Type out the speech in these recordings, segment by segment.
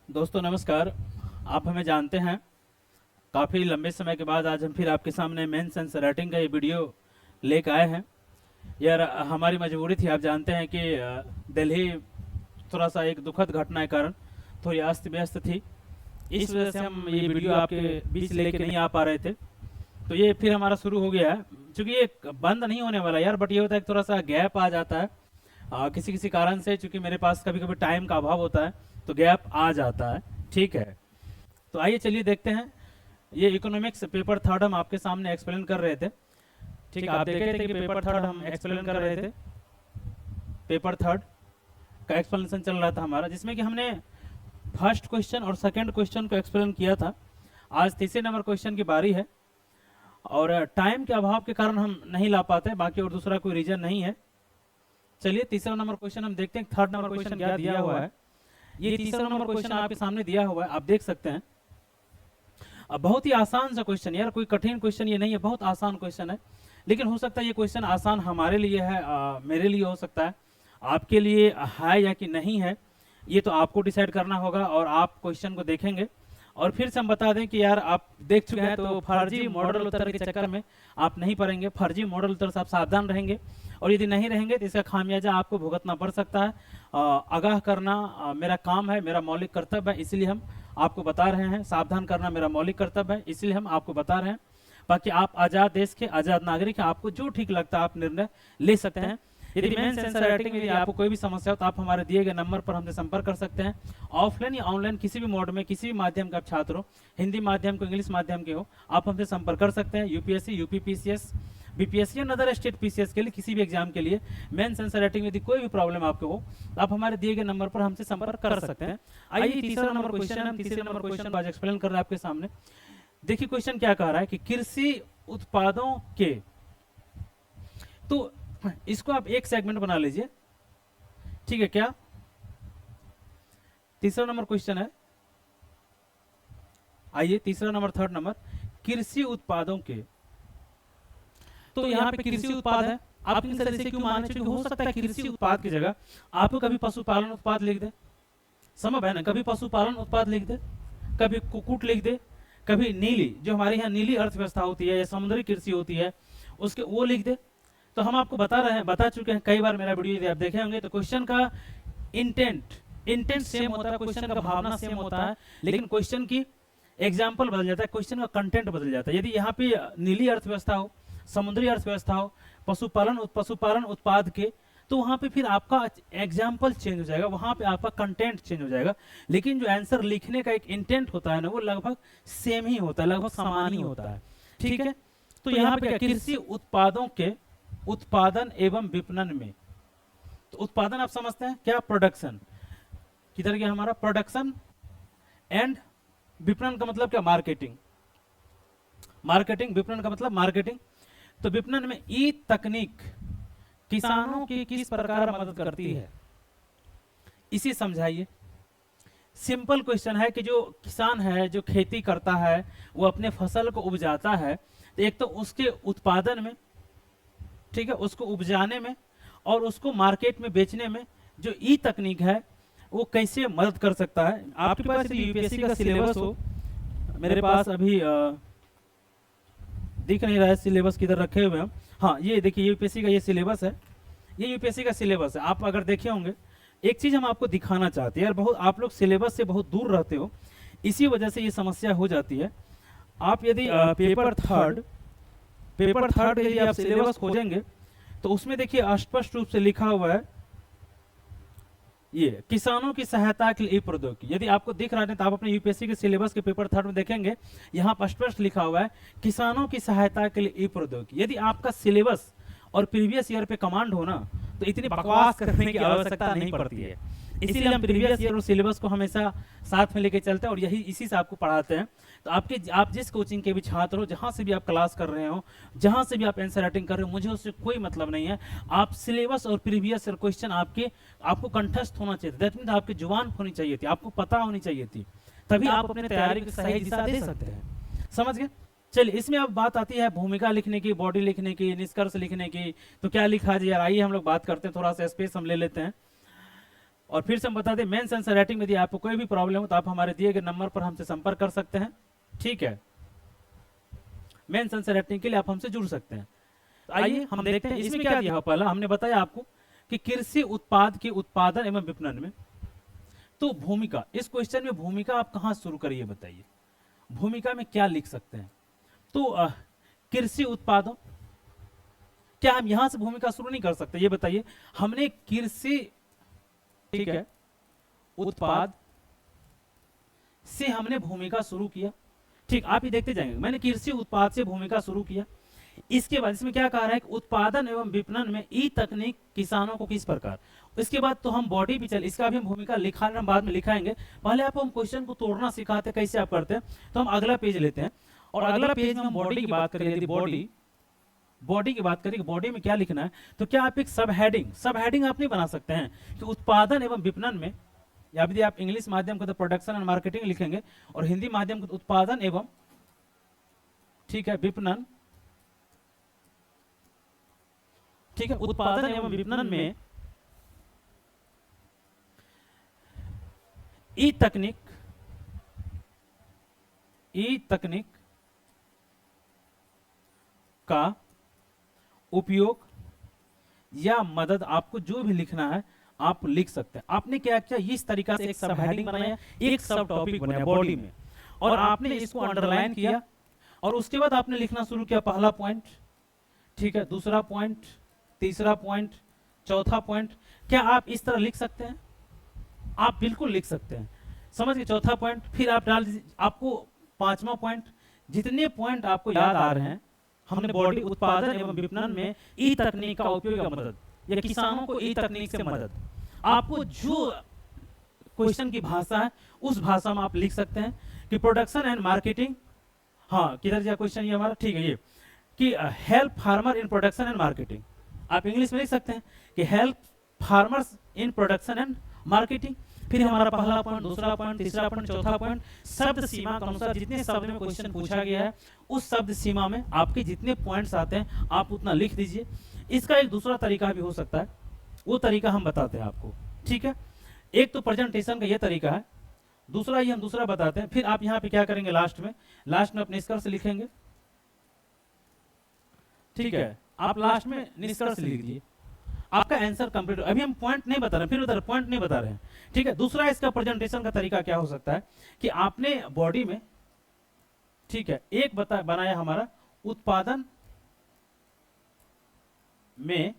दोस्तों नमस्कार। आप हमें जानते हैं। काफ़ी लंबे समय के बाद आज हम फिर आपके सामने मेंस एंड राइटिंग का ये वीडियो लेकर आए हैं। यार हमारी मजबूरी थी। आप जानते हैं कि दिल्ली थोड़ा सा एक दुखद घटना के कारण थोड़ी अस्त व्यस्त थी। इस वजह से हम ये वीडियो आपके बीच लेके नहीं आ पा रहे थे। तो ये फिर हमारा शुरू हो गया है। चूँकि ये बंद नहीं होने वाला यार, बट ये होता है कि थोड़ा सा गैप आ जाता है किसी किसी कारण से। चूँकि मेरे पास कभी कभी टाइम का अभाव होता है तो गैप आ जाता है। ठीक है, तो आइए चलिए देखते हैं। ये इकोनॉमिक्स पेपर थर्ड हम आपके सामने एक्सप्लेन कर रहे थे। ठीक है, आप देखे थे कि पेपर थर्ड हम एक्सप्लेन कर रहे थे। पेपर थर्ड का एक्सप्लेनेशन चल रहा था हमारा, जिसमें कि हमने फर्स्ट क्वेश्चन और सेकंड क्वेश्चन को एक्सप्लेन किया था। आज तीसरे नंबर क्वेश्चन की बारी है और टाइम के अभाव के कारण हम नहीं ला पाते, बाकी और दूसरा कोई रीजन नहीं है। चलिए तीसरा नंबर क्वेश्चन हम देखते हैं। थर्ड नंबर क्वेश्चन क्या दिया हुआ है। ये तीसरा नंबर क्वेश्चन आपके सामने दिया हुआ है, आप देख सकते हैं। अब बहुत ही आसान सा क्वेश्चन यार, कोई कठिन क्वेश्चन ये नहीं है, बहुत आसान क्वेश्चन है। लेकिन हो सकता है ये क्वेश्चन आसान हमारे लिए है, मेरे लिए हो सकता है, आपके लिए है या कि नहीं है, ये तो आपको डिसाइड करना होगा। और आप क्वेश्चन को देखेंगे और फिर से हम बता दें कि यार आप देख चुके हैं, तो फर्जी मॉडल उत्तर के चक्कर में आप नहीं पड़ेंगे। फर्जी मॉडल उत्तर से आप सावधान रहेंगे और यदि नहीं रहेंगे तो इसका खामियाजा आपको भुगतना पड़ सकता है। आगाह करना मेरा काम है, मेरा मौलिक कर्तव्य है, इसलिए हम आपको बता रहे हैं। सावधान करना मेरा मौलिक कर्तव्य है, इसलिए हम आपको बता रहे हैं। बाकी आप आज़ाद देश के आज़ाद नागरिक हैं, आपको जो ठीक लगता है आप निर्णय ले सकते हैं। यदि मेंस एंड राइटिंग में यदि आपको कोई भी समस्या हो तो आप हमारे दिए गए नंबर पर हमसे संपर्क कर सकते हैं। ऑफलाइन या ऑनलाइन किसी भी मोड में, किसी भी माध्यम का आप छात्र हो, हिंदी माध्यम को इंग्लिश माध्यम के हो, आप हमसे संपर्क कर सकते हैं। यूपीएससी, यूपीपीसीएस, बीपीएससी या अदर स्टेट पीसीएस के लिए, किसी भी एग्जाम के लिए मेंस एंड राइटिंग में यदि कोई भी प्रॉब्लम आपको हो तो आप हमारे दिए गए नंबर पर हमसे संपर्क कर सकते हैं। आइए तीसरा नंबर क्वेश्चन, हम तीसरे नंबर क्वेश्चन को आज एक्सप्लेन कर रहे हैं आपके सामने। देखिए क्वेश्चन क्या कह रहा है कि कृषि उत्पादों के, तो इसको आप एक सेगमेंट बना लीजिए, ठीक है क्या। तीसरा नंबर क्वेश्चन है, आइए तीसरा नंबर, थर्ड नंबर, कृषि उत्पादों के। तो यहाँ पे कृषि उत्पाद है, आप इन तरह से क्यों माने, क्योंकि हो सकता है कृषि उत्पाद की जगह आप कभी पशुपालन उत्पाद लिख दे, समझ है ना, कभी पशुपालन उत्पाद लिख दे, कभी कुक्कुट लिख दे, कभी नीली, जो हमारे यहाँ नीली अर्थव्यवस्था होती है या समुद्री कृषि होती है, उसके वो लिख दे। तो हम आपको बता रहे हैं, बता चुके हैं कई बार मेरा वीडियो यदि आप देखे होंगे, तो क्वेश्चन का इंटेंट सेम होता है, क्वेश्चन का भावना सेम होता है, लेकिन क्वेश्चन की एग्जाम्पल बदल जाता है, क्वेश्चन का कंटेंट बदल जाता है। यदि यहाँ पे नीली अर्थव्यवस्था हो, समुद्री अर्थव्यवस्था हो, पशुपालन उत्पाद के, तो वहां पे फिर आपका एग्जाम्पल चेंज हो जाएगा, वहां पे आपका कंटेंट चेंज हो जाएगा। लेकिन जो आंसर लिखने का एक इंटेंट होता है ना, वो लगभग सेम ही होता है, लगभग समान ही होता है। ठीक है, तो यहाँ पे कृषि उत्पादों के उत्पादन एवं विपणन में, तो उत्पादन आप समझते हैं क्या, प्रोडक्शन, किधर गया हमारा प्रोडक्शन, एंड विपणन का मतलब क्या, मार्केटिंग। विपणन का मतलब मार्केटिंग। तो विपणन में ई तकनीक किसानों की किस प्रकार मदद करती है, इसी समझाइए। सिंपल क्वेश्चन है कि जो किसान है, जो खेती करता है, वो अपने फसल को उपजाता है, तो एक तो उसके उत्पादन में, ठीक है, उसको उपजाने में और उसको मार्केट में बेचने में जो ई तकनीक है वो कैसे मदद कर सकता है। आपके पास यदि यूपीएससी का सिलेबस हो, मेरे पास अभी दिख नहीं रहा है सिलेबस, किधर रखे हुए हम, हाँ ये देखिए यूपीएससी का ये सिलेबस है, ये यूपीएससी का सिलेबस है। आप अगर देखे होंगे, एक चीज हम आपको दिखाना चाहते हैं यार, बहुत आप लोग सिलेबस से बहुत दूर रहते हो, इसी वजह से ये समस्या हो जाती है। आप यदि पेपर थर्ड यदि आप सिलेबस खोजेंगे तो उसमें देखिए स्पष्ट रूप से लिखा हुआ है ये किसानों की सहायता के लिए ई प्रौद्योगिकी। यदि आपको दिख रहा है तो आप अपने यूपीएससी के सिलेबस के पेपर थर्ड में देखेंगे, यहाँ पर स्पष्ट लिखा हुआ है किसानों की सहायता के लिए ई प्रौद्योगिकी। यदि आपका सिलेबस और प्रीवियस ईयर पे कमांड हो ना, तो इतनी बकवास करने की आवश्यकता नहीं पड़ती है। इसीलिए हम प्रीवियस ईयर और सिलेबस को हमेशा साथ में लेके चलते हैं और यही इसी से आपको पढ़ाते हैं। तो आप जिस कोचिंग के भी छात्र हो, जहां से भी आप क्लास कर रहे हो, जहां से भी आप आंसर राइटिंग कर रहे हो, मुझे उससे कोई मतलब नहीं है। आप सिलेबस और प्रीवियस ईयर क्वेश्चन आपको कंठस्थ होना चाहिए, दैट मीन आपकी जुबान होनी चाहिए थी, आपको पता होनी चाहिए थी, तभी आप अपने तैयारी को सही दिशा दे सकते हैं। समझ गए। चलिए इसमें अब बात आती है भूमिका लिखने की, बॉडी लिखने की, निष्कर्ष लिखने की। तो क्या लिखा जाए यार, आइए हम लोग बात करते हैं, थोड़ा सा स्पेस हम ले लेते हैं। और फिर से हम बता दें, मेंस आंसर राइटिंग में यदि आपको कोई भी प्रॉब्लम हो तो आप हमारे दिए गए नंबर पर हमसे संपर्क कर सकते हैं। ठीक है, मेंस आंसर राइटिंग के लिए आप हमसे जुड़ सकते हैं। तो आइए हम देखते हैं इसमें क्या दिया है। पहला हमने बताया आपको कि कृषि उत्पाद के उत्पादन एवं विपणन में, तो भूमिका, इस क्वेश्चन में भूमिका आप कहां शुरू करिए बताइए, भूमिका में क्या लिख सकते हैं। तो कृषि उत्पादों, क्या हम यहां से भूमिका शुरू नहीं कर सकते, ये बताइए। हमने कृषि, ठीक है, उत्पाद से हमने भूमिका शुरू किया। ठीक, आप ही देखते जाएंगे, मैंने कृषि उत्पाद से भूमिका शुरू किया। इसके बाद इसमें क्या कह रहा है कि उत्पादन एवं विपणन में ई तकनीक किसानों को किस प्रकार। इसके बाद तो हम बॉडी भी चल, इसका भी हम भूमिका लिखा हम बाद में लिखाएंगे। पहले आपको हम क्वेश्चन को तोड़ना सिखाते कैसे आप करते हैं। तो हम अगला पेज लेते हैं और अगला पेज में हम बॉडी की बात करें। यदि बॉडी की बात करें, बॉडी में क्या लिखना है, तो क्या आप एक सब हेडिंग आप नहीं बना सकते हैं कि उत्पादन एवं विपणन में, या यदि आप इंग्लिश माध्यम को तो प्रोडक्शन एंड मार्केटिंग लिखेंगे और हिंदी माध्यम को तो उत्पादन एवं, ठीक है, विपणन। ठीक है, उत्पादन एवं विपणन में ई तकनीक का उपयोग या मदद, आपको जो भी लिखना है आप लिख सकते हैं। आपने क्या किया, इस तरीका से एक सब हेडिंग बनाया, एक सब टॉपिक बनाया बॉडी में, और आपने इसको अंडरलाइन किया और उसके बाद आपने लिखना शुरू किया पहला पॉइंट, ठीक है, दूसरा पॉइंट, तीसरा पॉइंट, चौथा पॉइंट। क्या आप इस तरह लिख सकते हैं? आप बिल्कुल लिख सकते हैं, समझ गए। चौथा पॉइंट, फिर आप डाल दीजिए आपको पांचवा पॉइंट। जितने पॉइंट आपको याद आ रहे हैं, हमने बॉडी, उत्पादन एवं विपणन में ई तकनीक का उपयोग या मदद, या किसानों को ई तकनीक से मदद, आपको जो क्वेश्चन की भाषा है उस भाषा में आप लिख सकते हैं कि प्रोडक्शन एंड मार्केटिंग, हाँ किधर जा क्वेश्चन ये हमारा, ठीक है, ये कि help farmer in production and marketing. आप इंग्लिश में लिख सकते हैं कि help farmers in production and marketing. फिर हमारा पहला पॉइंट, दूसरा पॉइंट, तीसरा पॉइंट, चौथा पॉइंट, शब्द सीमा के अनुसार जितने शब्द में क्वेश्चन पूछा गया है उस शब्द सीमा में आपके जितने पॉइंट्स आते हैं आप उतना लिख दीजिए। इसका एक दूसरा तरीका भी हो सकता है, वो तरीका हम बताते हैं आपको। ठीक है, एक तो प्रेजेंटेशन का ये तरीका है, दूसरा ये हम दूसरा बताते हैं। फिर आप यहाँ पे क्या करेंगे, लास्ट में अपने निष्कर्ष लिखेंगे। ठीक है, आप लास्ट में निष्कर्ष लिख दीजिए, आपका आंसर कंप्लीट। अभी हम पॉइंट नहीं बता रहे, फिर उधर पॉइंट नहीं बता रहे हैं। ठीक है, दूसरा इसका प्रेजेंटेशन का तरीका क्या हो सकता है कि आपने बॉडी में, ठीक है, एक बनाया हमारा उत्पादन में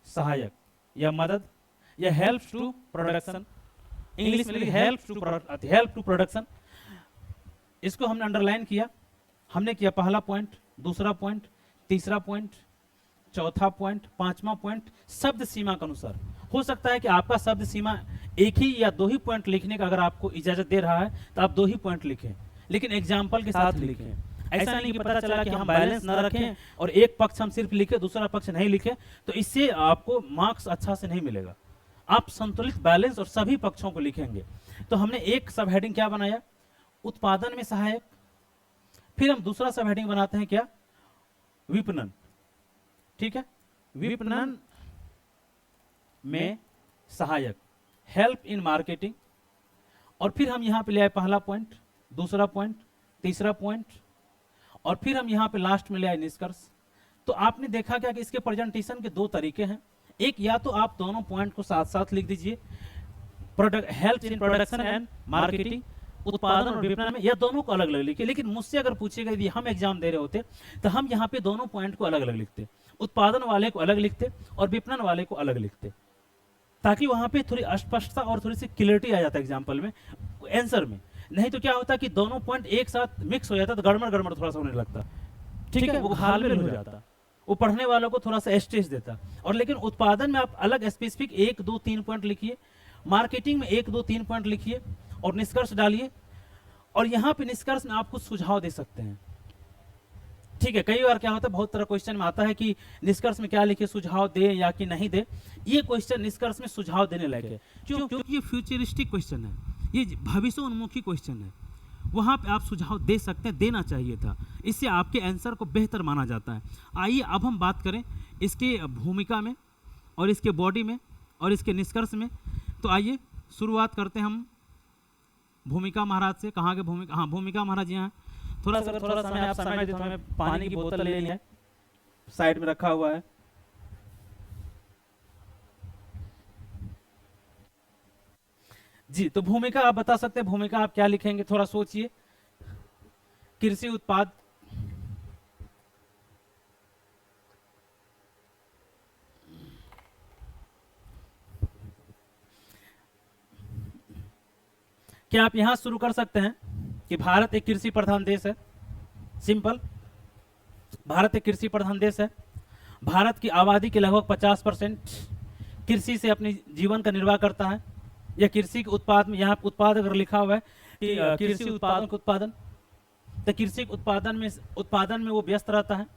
सहायक या मदद, या हेल्प टू प्रोडक्शन, इंग्लिश में हेल्प टू प्रोडक्शन। इसको हमने अंडरलाइन किया, हमने किया पहला पॉइंट, दूसरा पॉइंट, तीसरा पॉइंट, चौथा पॉइंट, पांचवा पॉइंट, शब्द सीमा के अनुसार। हो सकता है कि आपका शब्द सीमा एक ही या दो ही पॉइंट लिखने का अगर आपको इजाजत दे रहा है तो आप दो ही पॉइंट लिखें, लेकिन एग्जाम्पल के साथ लिखें। ऐसा नहीं कि पता चला कि हम बैलेंस न रखें और एक पक्ष हम सिर्फ लिखे, दूसरा पक्ष नहीं लिखे, तो इससे आपको मार्क्स अच्छा से नहीं मिलेगा। आप संतुलित, बैलेंस और सभी पक्षों को लिखेंगे। तो हमने एक सब हेडिंग क्या बनाया, उत्पादन में सहायक। फिर हम दूसरा सब हेडिंग बनाते हैं क्या, विपणन। ठीक है, विपणन में सहायक, हेल्प इन मार्केटिंग। और फिर हम यहां पे ले आए पहला पॉइंट, दूसरा पॉइंट, तीसरा पॉइंट, और फिर हम यहां पे लास्ट में ले आए निष्कर्ष। तो आपने देखा क्या कि इसके प्रेजेंटेशन के दो तरीके हैं। एक, या तो आप दोनों पॉइंट को साथ साथ लिख दीजिए, help in production and marketing, उत्पादन और विपणन में, या दोनों को अलग अलग लिखिए। लेकिन मुझसे अगर पूछेगा, यदि हम एग्जाम दे रहे होते तो हम यहाँ पे दोनों पॉइंट को अलग अलग लिखते, उत्पादन वाले को अलग लिखते और विपणन वाले को अलग लिखते, ताकि वहां पे थोड़ी अस्पष्टता और थोड़ी सी क्लियरिटी आ जाता है एग्जाम्पल में, आंसर में। नहीं तो क्या होता कि दोनों पॉइंट एक साथ मिक्स हो जाता तो गड़बड़ थोड़ा सा होने लगता। ठीक है, वो घालमेल हो जाता, वो पढ़ने वालों को थोड़ा सा स्ट्रेस देता। और लेकिन उत्पादन में आप अलग स्पेसिफिक 1, 2, 3 पॉइंट लिखिए, मार्केटिंग में 1, 2, 3 पॉइंट लिखिए और निष्कर्ष डालिए। और यहाँ पे निष्कर्ष में आप कुछ सुझाव दे सकते हैं। ठीक है, कई बार क्या होता है, बहुत तरह क्वेश्चन में आता है कि निष्कर्ष में क्या लिखे, सुझाव दे या कि नहीं दे। ये क्वेश्चन निष्कर्ष में सुझाव देने लायक है, क्योंकि ये फ्यूचरिस्टिक क्वेश्चन है, ये भविष्योन्मुखी क्वेश्चन है। वहां पे आप सुझाव दे सकते हैं, देना चाहिए था, इससे आपके आंसर को बेहतर माना जाता है। आइए अब हम बात करें इसके भूमिका में और इसके बॉडी में और इसके निष्कर्ष में। तो आइए शुरुआत करते हैं हम भूमिका महाराज से। कहाँ के भूमिका, हाँ भूमिका महाराज यहाँ। थोड़ा सा समय आप समय दें तो हमें पानी की बोतल लेनी है, साइड में रखा हुआ है। जी, तो भूमिका आप बता सकते हैं, भूमिका आप क्या लिखेंगे, थोड़ा सोचिए। कृषि उत्पाद, क्या आप यहां शुरू कर सकते हैं कि भारत एक कृषि प्रधान देश है। सिंपल, भारत एक कृषि प्रधान देश है। भारत की आबादी के लगभग 50% कृषि से अपने जीवन का निर्वाह करता है। या कृषि के उत्पाद में, यहाँ उत्पाद अगर लिखा हुआ है कि कृषि उत्पादन का उत्पादन, तो कृषि उत्पादन में वो व्यस्त रहता है।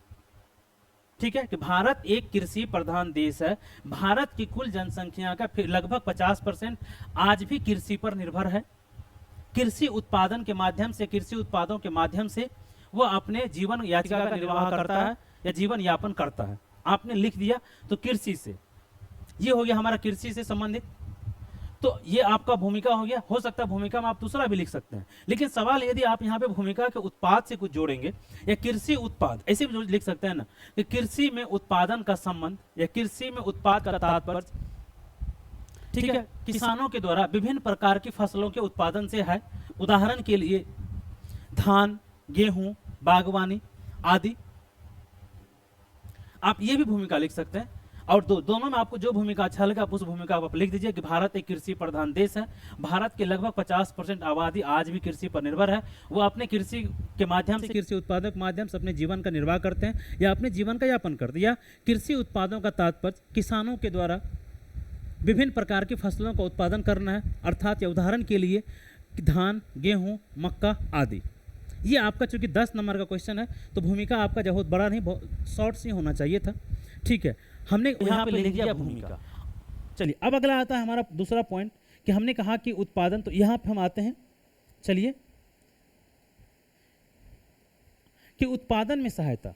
ठीक है, कि भारत एक कृषि प्रधान देश है। भारत की कुल जनसंख्या का फिर लगभग 50% आज भी कृषि पर निर्भर है। कृषि उत्पादन के माध्यम से, कृषि उत्पादों के माध्यम से वो अपने जीवन याचिका का निर्वाह करता है या जीवन यापन करता है। आपने लिख दिया तो कृषि से, ये हो गया हमारा कृषि से संबंधित। तो ये आपका भूमिका हो गया। हो सकता है भूमिका में आप दूसरा भी लिख सकते हैं, लेकिन सवाल यदि आप यहाँ पे भूमिका के उत्पाद से कुछ जोड़ेंगे या कृषि उत्पाद, ऐसे भी लिख सकते हैं ना कि कृषि में उत्पादन का संबंध या कृषि में उत्पाद का तात्पर्य, ठीक है, किसानों के द्वारा विभिन्न प्रकार की फसलों के उत्पादन से है। उदाहरण के लिए धान, गेहूं, बागवानी आदि। आप ये भी भूमिका लिख सकते हैं। और दोनों में आपको जो भूमिका अच्छा लगे आप उस भूमिका आप लिख दीजिए कि भारत एक कृषि प्रधान देश है। भारत के लगभग 50% आबादी आज भी कृषि पर निर्भर है। वो अपने कृषि के माध्यम से, कृषि उत्पादों के माध्यम से अपने जीवन का निर्वाह करते हैं या अपने जीवन का यापन करते हैं। या कृषि उत्पादों का तात्पर्य किसानों के द्वारा विभिन्न प्रकार की फसलों का उत्पादन करना है, अर्थात या उदाहरण के लिए धान, गेहूं, मक्का आदि। ये आपका चूंकि 10 नंबर का क्वेश्चन है तो भूमिका आपका बहुत बड़ा नहीं, बहुत शॉर्ट सी होना चाहिए था। ठीक है, हमने यहाँ पे लिख दिया भूमिका। चलिए अब अगला आता है हमारा दूसरा पॉइंट कि हमने कहा कि उत्पादन, तो यहाँ पे हम आते हैं। चलिए कि उत्पादन में सहायता,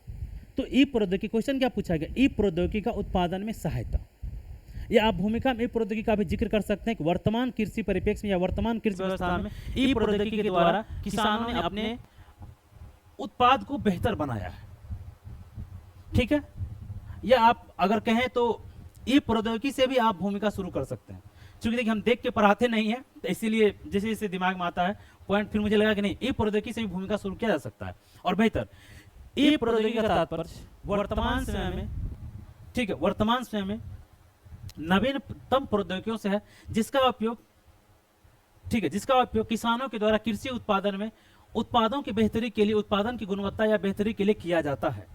तो ई प्रौद्योगिकी, क्वेश्चन क्या पूछा गया, ई प्रौद्योगिकी का उत्पादन में सहायता। या आप भूमिका में ई प्रौद्योगिकी का भी जिक्र कर सकते हैं कि वर्तमान कृषि परिप्रेक्ष्य में या वर्तमान कृषि व्यवस्था में ई प्रौद्योगिकी के द्वारा किसानों ने अपने उत्पाद को बेहतर बनाया है। ठीक है, या आप अगर कहें तो ई प्रौद्योगिकी से भी आप भूमिका शुरू कर सकते हैं। क्योंकि देखिए हम देख के पढ़ाते नहीं है, तो इसीलिए जैसे जैसे दिमाग में आता है पॉइंट, फिर मुझे लगा कि नहीं, ई प्रौद्योगिकी से भी भूमिका शुरू किया जा सकता है और बेहतर। ई प्रौद्योगिकी का तात्पर्य वर्तमान समय में, ठीक है, वर्तमान समय में नवीनतम प्रौद्योगिकियों से है जिसका उपयोग, ठीक है, जिसका उपयोग किसानों के द्वारा कृषि उत्पादन में उत्पादों की बेहतरी के लिए, उत्पादन की गुणवत्ता या बेहतरी के लिए किया जाता है।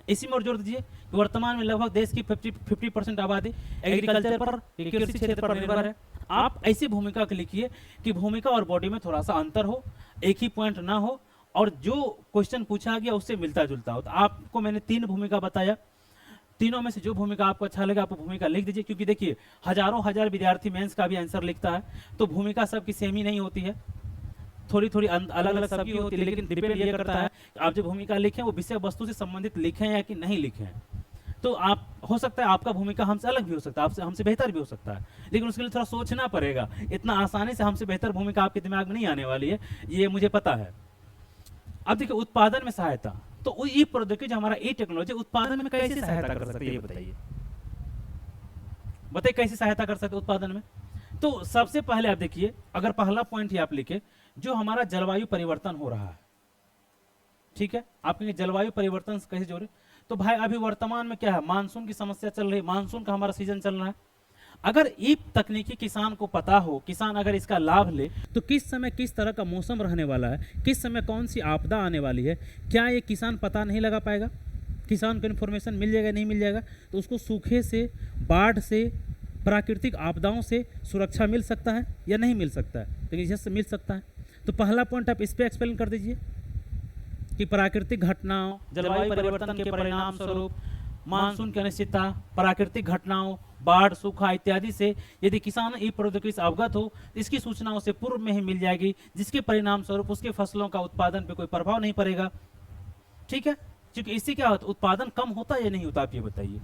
इसी में और जोड़ दीजिए कि वर्तमान में लगभग देश की 50% आबादी एग्रीकल्चर पर, कृषि क्षेत्र पर निर्भर है। आप ऐसी भूमिका को लिखिए कि भूमिका और बॉडी में थोड़ा सा अंतर हो, एक ही पॉइंट ना हो और जो क्वेश्चन पूछा गया उससे मिलता जुलता हो। तो आपको मैंने 3 भूमिका बताया, तीनों में से जो भूमिका आपको अच्छा लगा आप भूमिका लिख दीजिए। क्योंकि देखिए हजारों हजार विद्यार्थी मेंस का भी आंसर लिखता है, तो भूमिका सबकी सेम ही नहीं होती है, थोड़ी थोड़ी अलग अलग सबकी होती है। लेकिन डिपेंड ये करता है आप जो भूमिका लिखें वो विषय वस्तु से संबंधित लिखें या कि नहीं लिखें। तो आप, हो सकता है आपका भूमिका हमसे अलग भी हो सकता है, आपसे हमसे बेहतर भी हो सकता है, लेकिन उसके लिए थोड़ा सोचना पड़ेगा। इतना आसानी से हमसे बेहतर भूमिका आपके दिमाग में नहीं आने वाली है, ये मुझे पता है। अब देखिए उत्पादन में सहायता, तो ई प्रौद्योगिकी जो हमारा ई टेक्नोलॉजी उत्पादन में कैसे सहायता कर सकती है, ये बताइए। बताइए कैसे सहायता कर सकते उत्पादन में। तो सबसे पहले आप देखिए, अगर पहला पॉइंट ही आप लिखे, जो हमारा जलवायु परिवर्तन हो रहा है, ठीक है, आप कहेंगे जलवायु परिवर्तन कैसे जोड़े, तो भाई अभी वर्तमान में क्या है, मानसून की समस्या चल रही है, मानसून का हमारा सीजन चल रहा है। अगर ई तकनीकी किसान को पता हो, किसान अगर इसका लाभ ले, तो किस समय किस तरह का मौसम रहने वाला है, किस समय कौन सी आपदा आने वाली है, क्या ये किसान पता नहीं लगा पाएगा, किसान को इन्फॉर्मेशन मिल जाएगा नहीं मिल जाएगा, तो उसको सूखे से, बाढ़ से, प्राकृतिक आपदाओं से सुरक्षा मिल सकता है या नहीं मिल सकता है, लेकिन इससे मिल सकता है। तो पहला पॉइंट आप इस पर एक्सप्लेन कर दीजिए कि प्राकृतिक घटनाओं, जलवायु परिवर्तन के परिणाम स्वरूप मानसून की अनिश्चितता, प्राकृतिक घटनाओं, बाढ़, सूखा इत्यादि से यदि किसान ई प्रौद्योगिकी से अवगत हो, इसकी सूचनाओं से पूर्व में ही मिल जाएगी, जिसके परिणाम स्वरूप उसके फसलों का उत्पादन पे कोई प्रभाव नहीं पड़ेगा। ठीक है, क्योंकि इससे क्या होता है, उत्पादन कम होता है या नहीं होता, आप ये बताइए।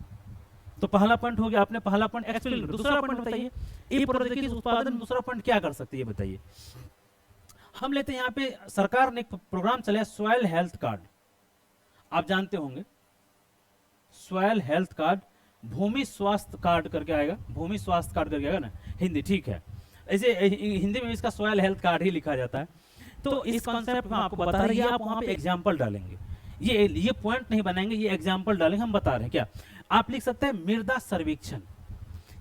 तो पहला पॉइंट हो गया, आपने पहला पॉइंट एक्सप्लेन कर। दूसरा पॉइंट बताइए, ई प्रौद्योगिकी उत्पादन में दूसरा पॉइंट क्या कर सकती है बताइए। हम लेते हैं यहाँ पे सरकार ने एक प्रोग्राम चलाया सॉइल हेल्थ कार्ड, आप जानते होंगे सॉइल हेल्थ कार्ड, भूमि स्वास्थ्य कार्ड करके आएगा, भूमि स्वास्थ्य कार्ड करके आएगा ना हिंदी, ठीक है, ऐसे हिंदी में इसका सॉइल हेल्थ कार्ड ही लिखा जाता है। तो इस कॉन्सेप्ट में आपको बता रहे हैं, आप वहां पे एग्जाम्पल डालेंगे, ये पॉइंट नहीं बनाएंगे, ये एग्जाम्पल डालेंगे। हम बता रहे हैं क्या, आप लिख सकते हैं मृदा सर्वेक्षण।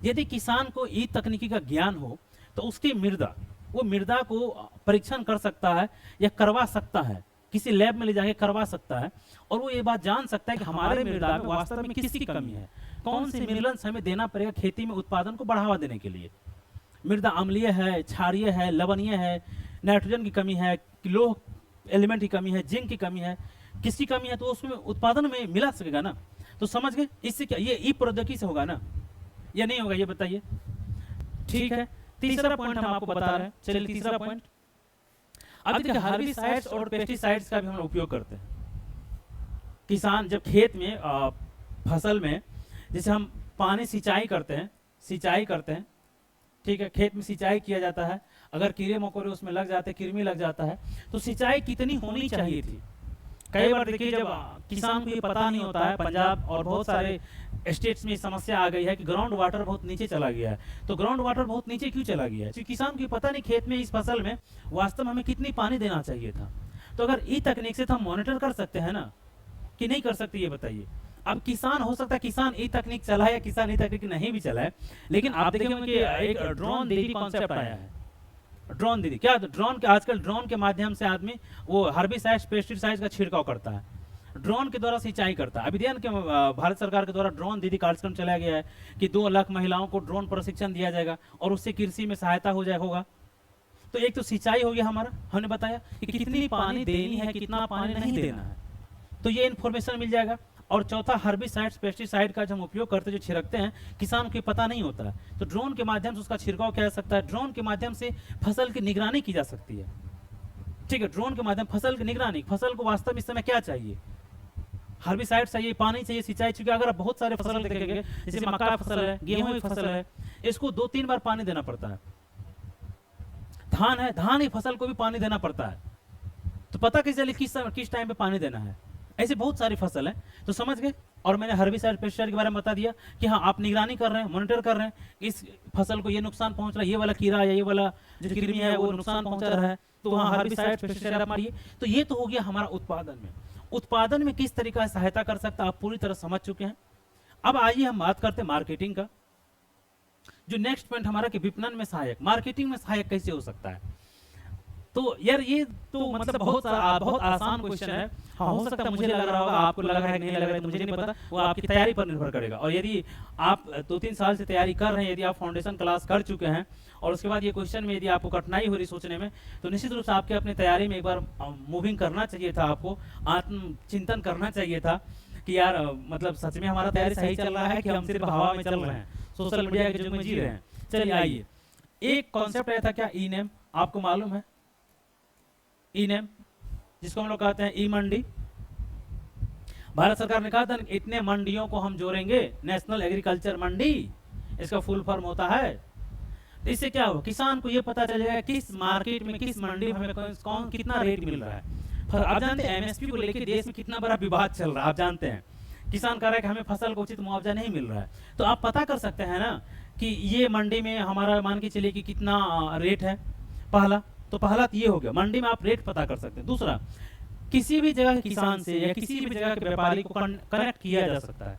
यदि किसान को ई तकनीकी का ज्ञान हो तो उसकी मृदा, वो मृदा को परीक्षण कर सकता है या करवा सकता है, किसी लैब में ले जाके करवा सकता है, और वो ये बात जान सकता है कि हमारे मृदा में वास्तव में किसकी कमी है, कौन सी मिनरल्स हमें देना पड़ेगा खेती में उत्पादन को बढ़ावा देने के लिए। मृदा अम्लीय है, क्षारीय है, लवणीय है, नाइट्रोजन की कमी है, लोह एलिमेंट की कमी है, जिंक की कमी है, किसकी कमी है, तो उसमें उत्पादन में मिला सकेगा ना। तो समझ गए, इससे क्या ये ई प्रौद्योगिकी से होगा ना या नहीं होगा, ये बताइए। ठीक है, तीसरा पॉइंट हम आपको बता रहे हैं, चलिए तीसरा पॉइंट। अब देखिए हर्बिसाइड्स और पेस्टिसाइड्स का भी हम उपयोग करते हैं। किसान जब खेत में फसल में जैसे हम पानी सिंचाई करते हैं, ठीक है, खेत में सिंचाई किया जाता है, अगर कीड़े मकोड़े उसमें लग जाते हैं, कृमि लग जाता है, तो सिंचाई कितनी होनी चाहिए थी। कई बार देखिए जब किसान को ये पता नहीं होता है, पंजाब और बहुत सारे स्टेट्स में समस्या आ गई है कि ग्राउंड वाटर बहुत नीचे चला गया है। तो ग्राउंड वाटर बहुत नीचे क्यों चला गया है, क्योंकि किसान को पता नहीं खेत में इस फसल में वास्तव में हमें कितनी पानी देना चाहिए था। तो अगर ई तकनीक से तो हम मॉनिटर कर सकते हैं ना कि नहीं कर सकते, ये बताइए। अब किसान हो सकता है किसान ई तकनीक चलाए या किसान ई तकनीक नहीं भी चलाए, लेकिन आप देखेंगे कि एक ड्रोन दीदी कॉन्सेप्ट आया है। ड्रोन दीदी क्या, ड्रोन के आजकल ड्रोन के माध्यम से आदमी वो हर्बिसाइड्स पेस्टिसाइड्स का छिड़काव करता है, ड्रोन के द्वारा सिंचाई करता है। अभियान के भारत सरकार के द्वारा ड्रोन दीदी कार्यक्रम चलाया गया है कि 2 लाख महिलाओं को ड्रोन प्रशिक्षण दिया जाएगा और उससे कृषि में सहायता हो जाए होगा। तो एक तो सिंचाई हो गया हमारा, हमने बताया कि कितनी पानी देनी है, कितना पानी नहीं देना है, तो ये इन्फॉर्मेशन मिल जाएगा। और चौथा हर्बिसाइड्स पेस्टिसाइड का जो हम उपयोग करते हैं, जो छिड़कते हैं, किसान को पता नहीं होता है, तो ड्रोन के माध्यम से उसका छिड़काव किया जा सकता है। ड्रोन के माध्यम से फसल की निगरानी की जा सकती है, ठीक है, ड्रोन के माध्यम फसल की निगरानी, फसल को वास्तव में इस समय क्या चाहिए, हर्बिसाइड चाहिए, पानी चाहिए, सिंचाई चाहिए। अगर आप बहुत सारे फसल देखेंगे, जैसे मक्का की फसल है, गेहूं की फसल है, इसको 2-3 बार पानी देना पड़ता है। धान है, धान की फसल को भी पानी देना पड़ता है, तो पता कैसे चले किस टाइम पे पानी देना है। ऐसे बहुत सारी फसल है, तो समझ गए। और मैंने हर्बिसाइड पेस्टिसाइड के बारे में बता दिया कि हाँ आप निगरानी कर रहे हैं, मॉनिटर कर रहे हैं, इस फसल को ये नुकसान पहुंच रहा है, ये वाला कीड़ा या ये वाला जो कृमि है वो नुकसान पहुंचा रहा है, तो वहाँ हर्बिसाइड पेस्टिसाइड आप मारिए। तो ये तो हो गया हमारा उत्पादन में किस तरीका से सहायता कर सकता है, आप पूरी तरह समझ चुके हैं। अब आइए हम बात करते हैं मार्केटिंग का। जो नेक्स्ट पॉइंट हमारा कि विपणन में सहायक, मार्केटिंग में सहायक कैसे हो सकता है। तो यार ये तो मतलब बहुत आसान क्वेश्चन है। हाँ, हो सकता है मुझे लग रहा होगा, आपको लग रहा है नहीं लग रहा है, तो मुझे नहीं पता, वो आपकी तैयारी पर निर्भर करेगा। और यदि आप 2-3 साल से तैयारी कर रहे हैं, यदि आप फाउंडेशन क्लास कर चुके हैं और उसके बाद ये क्वेश्चन में यदि आपको कठिनाई हो रही सोचने में, तो निश्चित रूप से आपके अपनी तैयारी में एक बार मूविंग करना चाहिए था, आपको आत्मचिंतन करना चाहिए था कि यार मतलब सच में हमारा तैयारी सही चल रहा है कि हम सिर्फ हवा में चल रहे हैं, सोशल मीडिया के युग में जी रहे हैं। चलिए आइए, एक कॉन्सेप्ट आया था क्या, ई नेम, आपको मालूम है ई नेम, जिसको हम लोग कहते हैं ई मंडी। भारत सरकार ने कहा था इतने मंडियों को हम जोड़ेंगे, नेशनल एग्रीकल्चर मंडी इसका फुल फॉर्म होता है। तो इससे क्या हो, किसान को ये पता चलेगा किस मार्केट में, किस मंडी में हमें कौन कितना रेट मिल रहा है। आप जानते हैं एमएसपी को लेकर देश में कितना बड़ा विवाद चल रहा है, आप जानते हैं। किसान कह रहा है कि हमें फसल को उचित मुआवजा नहीं मिल रहा है, तो आप पता कर सकते हैं ना कि ये मंडी में हमारा मान के चलिए कि कितना रेट है। पहला तो ये हो गया, मंडी में आप रेट पता कर सकते हैं। दूसरा, किसी भी जगह के किसान से या किसी भी जगह के व्यापारी को कनेक्ट किया जा सकता है।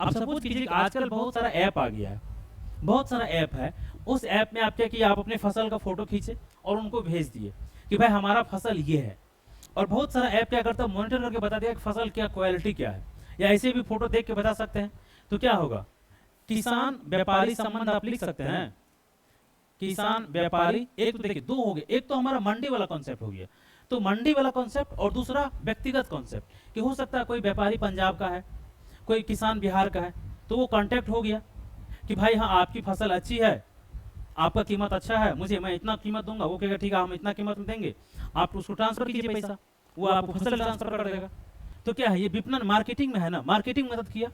अब सपोज कीजिए आजकल बहुत सारा ऐप आ गया है, बहुत सारा ऐप है, उस ऐप में आप क्या किए, आप अपने फसल का फोटो खींचे और उनको भेज दिए कि भाई हमारा फसल ये है। और बहुत सारा ऐप क्या करता है, मॉनिटर करके बता दिया कि फसल क्या क्वालिटी क्या है, या ऐसे भी फोटो देख के बता सकते हैं। तो क्या होगा, किसान व्यापारी संबंध आप लिख सकते हैं, किसान व्यापारी। एक तो देखिए 2 हो गए, एक तो हमारा मंडी वाला कॉन्सेप्ट हो गया, तो मंडी वाला कॉन्सेप्ट, और दूसरा व्यक्तिगत कॉन्सेप्ट कि हो सकता है कोई व्यापारी पंजाब का है, कोई किसान बिहार का है, तो वो कांटेक्ट हो गया कि भाई हाँ आपकी फसल अच्छी है, आपका कीमत अच्छा है, मैं इतना कीमत दूंगा। वो कहेगा ठीक है हम इतना कीमत में देंगे, आप उसको ट्रांसफर कीजिए पैसा, वो आपको फसल ट्रांसफर कर देगा। तो क्या है, ये विपणन मार्केटिंग में है ना, मार्केटिंग मदद किया।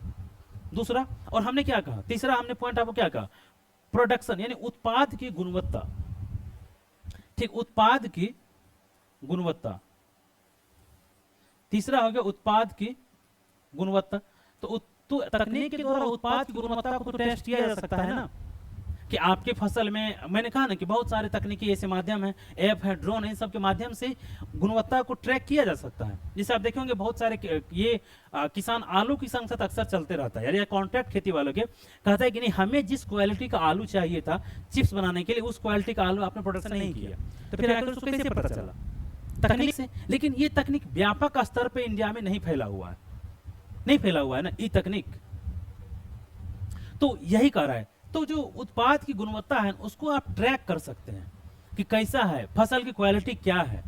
दूसरा, और हमने क्या कहा, तीसरा हमने पॉइंट आपको क्या कहा, प्रोडक्शन यानी उत्पाद की गुणवत्ता। ठीक, उत्पाद की गुणवत्ता, तीसरा हो गया उत्पाद की गुणवत्ता। तो तकनीक के द्वारा उत्पाद की गुणवत्ता को तो टेस्ट किया जा सकता है ना, कि आपके फसल में, मैंने कहा ना कि बहुत सारे तकनीकी ऐसे माध्यम हैं, ऐप है, ड्रोन है, इन सब के माध्यम से गुणवत्ता को ट्रैक किया जा सकता है। जैसे आप देखेंगे बहुत सारे ये किसान आलू की संग साथ अक्सर चलते रहता है, यानी कॉन्ट्रैक्ट खेती वालों के कहता है कि नहीं, हमें जिस क्वालिटी का आलू चाहिए था चिप्स बनाने के लिए, उस क्वालिटी का आलू आपने प्रोडक्शन नहीं किया। तो फिर आखिर उसको कैसे पता चला, तकनीक से। लेकिन ये तकनीक व्यापक स्तर पर इंडिया में नहीं फैला हुआ है, नहीं फैला हुआ है ना ई तकनीक, तो यही कह रहा है। तो जो उत्पाद की गुणवत्ता है उसको आप ट्रैक कर सकते हैं कि कैसा है, फसल की क्वालिटी क्या है।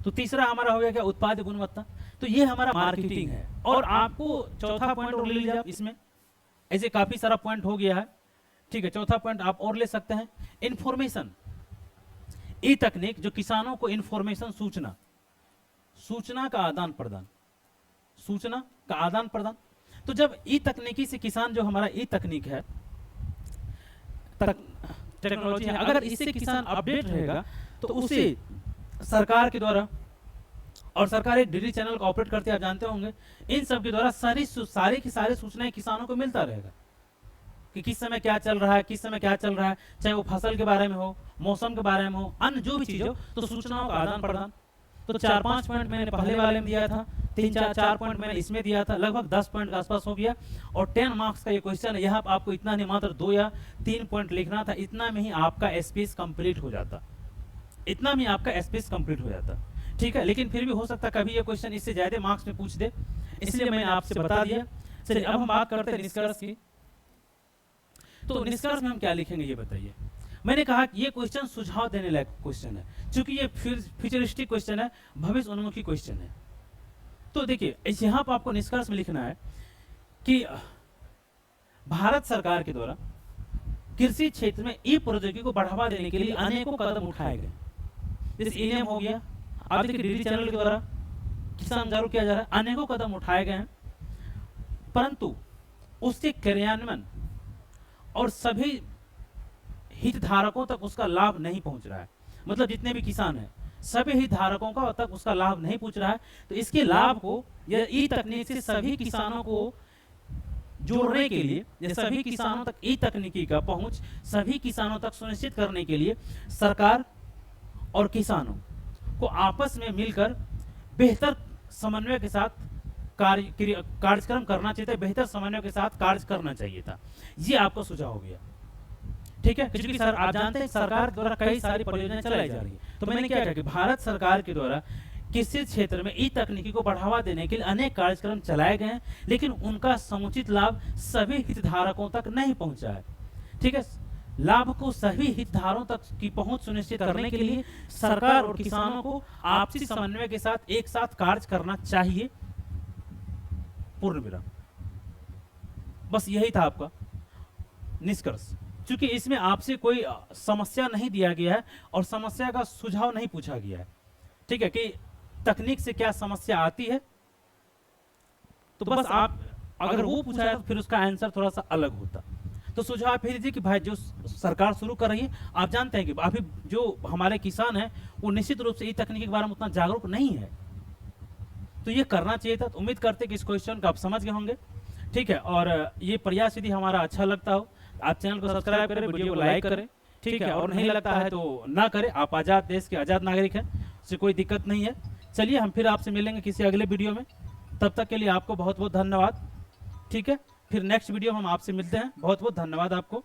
तो तीसरा हमारा हो गया क्या, उत्पाद की गुणवत्ता। तो ये हमारा मार्केटिंग है। और आपको चौथा पॉइंट और ले लीजिए आप इसमें, ऐसे काफी सारा पॉइंट हो गया है, ठीक है। चौथा पॉइंट आप और ले सकते हैं, इंफॉर्मेशन। ई तकनीक जो किसानों को इंफॉर्मेशन, सूचना का आदान प्रदान, सूचना का आदान प्रदान। तो जब ई तकनीकी से किसान, जो हमारा ई तकनीक है, टेक्नोलॉजी है, अगर इससे किसान अपडेट रहेगा तो उसे सरकार के द्वारा, और सरकार एक डीडी चैनल को ऑपरेट करते हैं, आप जानते होंगे, इन सब के द्वारा सारी की सारी सूचनाएं किसानों को मिलता रहेगा कि किस समय क्या चल रहा है, किस समय क्या चल रहा है, चाहे वो फसल के बारे में हो, मौसम के बारे में हो, अन्य जो भी चीज हो, तो सूचनाओं का आदान प्रदान। तो 4-5 पॉइंट मैंने पहले वाले में दिया था, 3-4 पॉइंट मैंने इसमें दिया था, लगभग 10 पॉइंट के आसपास हो गया। और 10 मार्क्स का ये क्वेश्चन है, यहाँ आपको इतना नहीं, मात्र 2 या 3 पॉइंट लिखना था, इतना में ही आपका एसपीएस कंप्लीट हो जाता, इतना में आपका एसपीएस कंप्लीट हो जाता, ठीक है। लेकिन फिर भी हो सकता कभी ये क्वेश्चन इससे ज्यादा मार्क्स में पूछ दे, इसलिए मैंने आपसे बता दिया। चलिए अब हम बात करते हैं निष्कर्ष की। तो निष्कर्ष में हम क्या लिखेंगे ये बताइए। मैंने कहा कि ये क्वेश्चन सुझाव देने लायक क्वेश्चन है, क्योंकि ये फ्यूचरिस्टिक क्वेश्चन है, भविष्य उन्मुखी क्वेश्चन है। तो देखिए यहाँ पर आपको निष्कर्ष में लिखना है कि भारत सरकार के द्वारा कृषि क्षेत्र में ई प्रौद्योगिकी को बढ़ावा देने के लिए अनेकों कदम उठाए गए। जैसे इनेम हो गया, आप देखिए डीडी चैनल के द्वारा किसान जागरूक किया जा रहा है, अनेकों कदम उठाए गए हैं, परंतु उसके क्रियान्वयन और सभी हितधारकों तक उसका लाभ नहीं पहुंच रहा है। मतलब जितने भी किसान हैं, सभी हितधारकों का तक उसका लाभ नहीं पहुंच रहा है। तो इसके लाभ को या ई तकनीक से सभी किसानों को जोड़ने के लिए, या सभी किसानों तक ई तकनीकी का पहुंच सभी किसानों तक सुनिश्चित करने के लिए सरकार और किसानों को आपस में मिलकर बेहतर समन्वय के साथ कार्यक्रम करना चाहिए था, बेहतर समन्वय के साथ कार्य करना चाहिए था। ये आपका सुझाव हो गया, ठीक है। क्योंकि सर आप जानते हैं सरकार द्वारा कई सारी परियोजनाएं चलाई जा रही है। तो मैंने क्या कहा कि भारत सरकार के द्वारा कृषि क्षेत्र में ई तकनीकी को बढ़ावा देने के लिए अनेक कार्यक्रम चलाए गए हैं, लेकिन उनका समुचित लाभ सभी हितधारकों तक नहीं पहुंचा है, ठीक है। लाभ को सभी हितधारकों तक की पहुंच सुनिश्चित करने के लिए सरकार और किसानों को आपसी समन्वय के साथ एक साथ कार्य करना चाहिए, पूर्ण विराम। बस यही था आपका निष्कर्ष। क्योंकि इसमें आपसे कोई समस्या नहीं दिया गया है और समस्या का सुझाव नहीं पूछा गया है, ठीक है, कि तकनीक से क्या समस्या आती है। तो बस आप अगर वो पूछा है तो फिर उसका आंसर थोड़ा सा अलग होता। तो सुझाव आप दीजिए कि भाई जो सरकार शुरू कर रही है, आप जानते हैं कि अभी जो हमारे किसान हैं वो निश्चित रूप से ई तकनीक के बारे में उतना जागरूक नहीं है, तो ये करना चाहिए था। तो उम्मीद करते हैं कि इस क्वेश्चन को आप समझ गए होंगे, ठीक है। और ये प्रयास यदि हमारा अच्छा लगता हो, आप चैनल को सब्सक्राइब करें, वीडियो को लाइक करें, ठीक है। और नहीं लगता है तो ना करें, आप आजाद देश के आजाद नागरिक हैं, उससे कोई दिक्कत नहीं है। चलिए हम फिर आपसे मिलेंगे किसी अगले वीडियो में, तब तक के लिए आपको बहुत बहुत धन्यवाद, ठीक है। फिर नेक्स्ट वीडियो में हम आपसे मिलते हैं, बहुत बहुत धन्यवाद आपको।